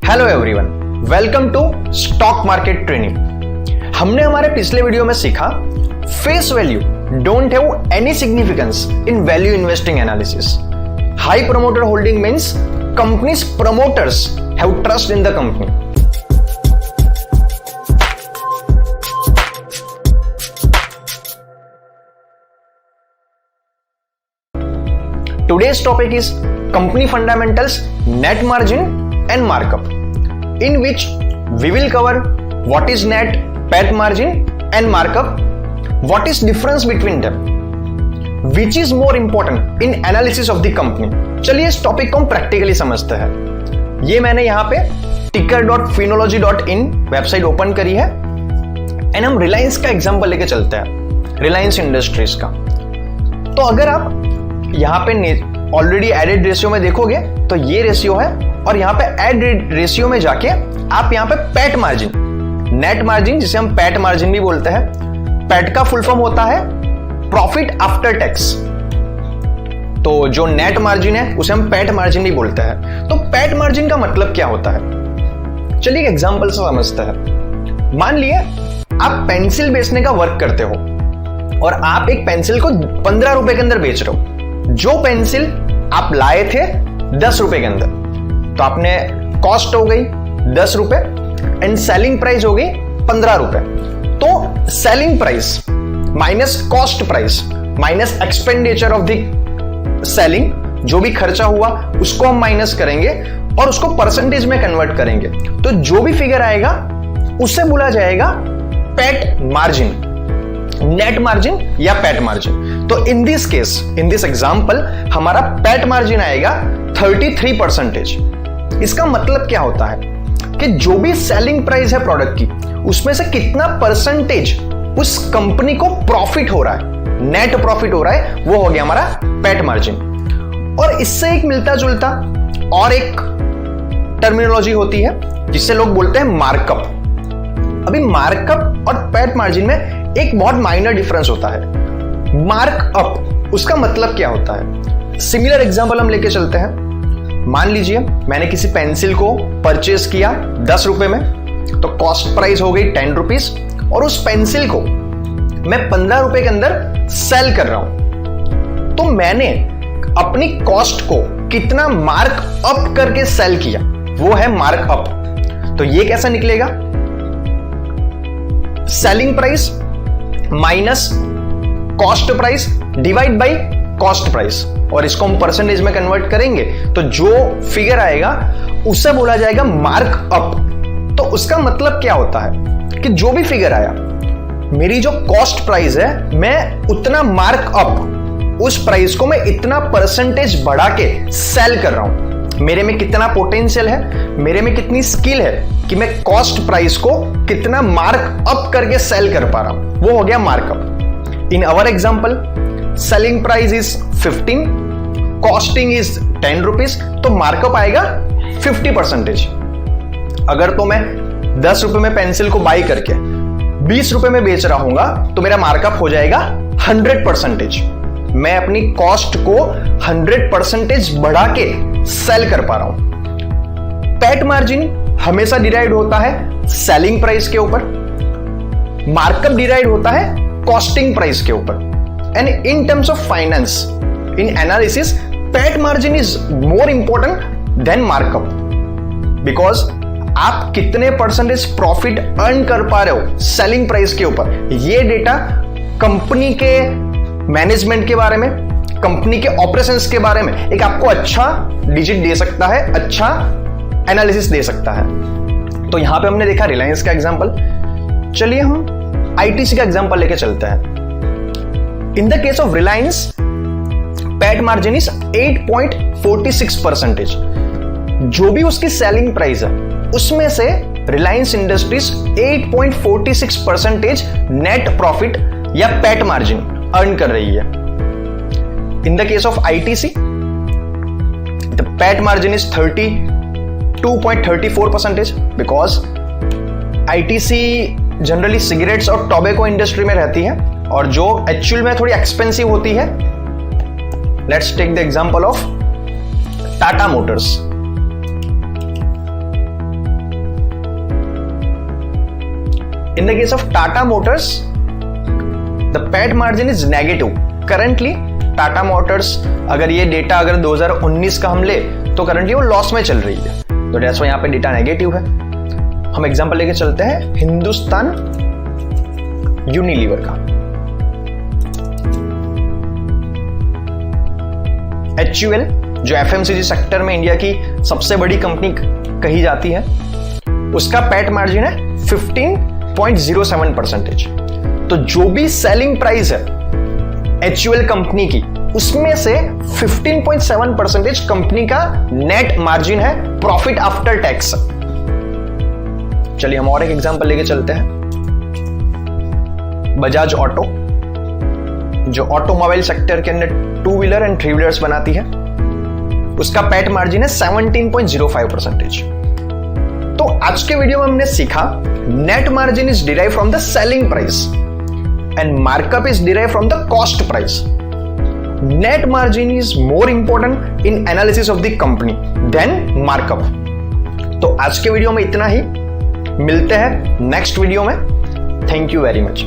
Hello everyone, welcome to stock market training. हमने हमारे पिछले वीडियो में सीखा face value don't have any significance in value investing analysis. High promoter holding means companies promoters have trust in the company. Today's topic is company fundamentals, net margin and markup, in which we will cover what is net, PAT margin and markup, what is difference between them, which is more important in analysis of the company। चलिए इस topic को हम practically समझते हैं। ये मैंने यहाँ पे ticker.phenology.in वेबसाइट ओपन करी है एंड हम रिलायंस का एग्जांपल लेके चलते हैं, रिलायंस इंडस्ट्रीज का। तो अगर आप यहाँ पे ऑलरेडी एडेड रेशियो में देखोगे तो ये रेशियो है, और यहाँ पे एडेड रेशियो में जाके आप यहाँ पे पैट मार्जिन, नेट मार्जिन जिसे हम पैट मार्जिन भी बोलते हैं, पैट का फुल फॉर्म होता है प्रॉफिट आफ्टर टैक्स। तो जो नेट मार्जिन है उसे हम पैट मार्जिन भी बोलते हैं। तो पैट मार्जिन का मतलब क्या होता है, चलिए एक एग्जांपल से समझते हैं। मान लिए आप पेंसिल बेचने का वर्क करते हो और आप एक पेंसिल को 15 रुपए के अंदर बेच रहे हो। जो पेंसिल आप लाए थे 10 रुपए के अंदर, तो आपने कॉस्ट हो गई 10 रुपए एंड सेलिंग प्राइस हो गई 15 रुपए। तो selling price minus cost price minus expenditure of the selling, जो भी खर्चा हुआ उसको हम माइनस करेंगे और उसको परसेंटेज में कन्वर्ट करेंगे। तो जो भी फिगर आएगा उसे बोला जाएगा पैट मार्जिन, नेट मार्जिन या पैट मार्जिन। तो in this case, in this example हमारा पैट मार्जिन आएगा 33%। इसका मतलब क्या होता है कि जो भी सेलिंग प्राइस है प्रोडक्ट की, उसमें से कितना परसेंटेज उस कंपनी को प्रॉफिट हो रहा है, नेट प्रॉफिट हो रहा है, वो हो गया हमारा पैट मार्जिन। और इससे एक मिलता जुलता और एक टर्मिनोलॉजी होती है जिससे लोग बोलते हैं मार्कअप। अभी मार्कअप और पैट मार्जिन में एक बहुत माइनर डिफरेंस होता है। मार्कअप उसका मतलब क्या होता है, सिमिलर एग्जांपल हम लेके चलते हैं। मान लीजिए मैंने किसी पेंसिल को परचेज किया 10 रुपए में, तो कॉस्ट प्राइस हो गई 10 रुपीज, और उस पेंसिल को मैं 15 रुपए के अंदर सेल कर रहा हूं। तो मैंने अपनी कॉस्ट को कितना मार्क अप करके सेल किया, वो है मार्कअप। तो ये कैसा निकलेगा, selling price minus cost price divide by cost price, और इसको हम परसेंटेज में कन्वर्ट करेंगे तो जो फिगर आएगा उसे बोला जाएगा मार्क अप। तो उसका मतलब क्या होता है कि जो भी फिगर आया, मेरी जो कॉस्ट प्राइस है मैं उतना मार्क अप, उस प्राइस को मैं इतना परसेंटेज बढ़ा के सेल कर रहा हूं। मेरे में कितना पोटेंशियल है, मेरे में कितनी स्किल है कि मैं कॉस्ट प्राइस को कितना मार्क अप करके सेल कर पा रहा हूं, वो हो गया markup. In our example, selling price is 15, costing is 10 rupees, तो मार्कअप आएगा 50%। अगर तो मैं 10 रुपए में पेंसिल को बाई करके 20 रुपए में बेच रहा हूंगा तो मेरा मार्कअप हो जाएगा 100%। मैं अपनी कॉस्ट को 100% बढ़ा के सेल कर पा रहा हूं। पैट मार्जिन हमेशा डिराइव होता है सेलिंग प्राइस के ऊपर, मार्कअप डिराइव होता है कॉस्टिंग प्राइस के ऊपर। And in terms of finance, in analysis, PAT margin is more important than markup, because आप कितने परसेंटेज प्रॉफिट अर्न कर पा रहे हो सेलिंग प्राइस के ऊपर, ये डेटा कंपनी के मैनेजमेंट के बारे में, कंपनी के ऑपरेशंस के बारे में एक आपको अच्छा डिजिट दे सकता है, अच्छा एनालिसिस दे सकता है। तो यहां पे हमने देखा रिलायंस का एग्जांपल। चलिए हम आईटीसी का एग्जांपल लेके चलते हैं। In the case of Reliance, PAT margin is 8.46%। जो भी उसकी सेलिंग प्राइस है उसमें से रिलायंस इंडस्ट्रीज 8.46% नेट प्रॉफिट या पैट मार्जिन अर्न कर रही है। In the case of ITC, the PAT margin is 32.34%, because ITC generally cigarettes और टोबैको इंडस्ट्री में रहती है और जो एक्चुअल में थोड़ी एक्सपेंसिव होती है। Let's take the example of Tata Motors. In the case of Tata Motors, the PAT margin is negative. Currently, Tata Motors, अगर ये डेटा अगर 2019 का हम ले तो करंटली वो लॉस में चल रही है, तो डेट्स व्हाई यहाँ पे डेटा नेगेटिव है। हम एग्जांपल लेके चलते हैं हिंदुस्तान यूनिलीवर का। HUL जो FMCG सेक्टर में इंडिया की सबसे बड़ी कंपनी कही जाती है, उसका पैट मार्जिन है 15.07%। तो जो भी सेलिंग प्राइस है HUL कंपनी की, उसमें से 15.7% कंपनी का नेट मार्जिन है, प्रॉफिट आफ्टर टैक्स। चलिए हम और एक एग्जांपल लेके चलते हैं। बजाज ऑटो जो ऑटोमोबाइल सेक्टर के अंदर 2 व्हीलर एंड 3 व्हीलर्स बनाती है, उसका पैट मार्जिन है 17.05%। तो आज के वीडियो में हमने सीखा net margin is derive from the selling price and markup is derive from the cost price. Net margin is more important in analysis of the company than markup. तो आज के वीडियो में इतना ही, मिलते हैं नेक्स्ट वीडियो में। Thank you very much.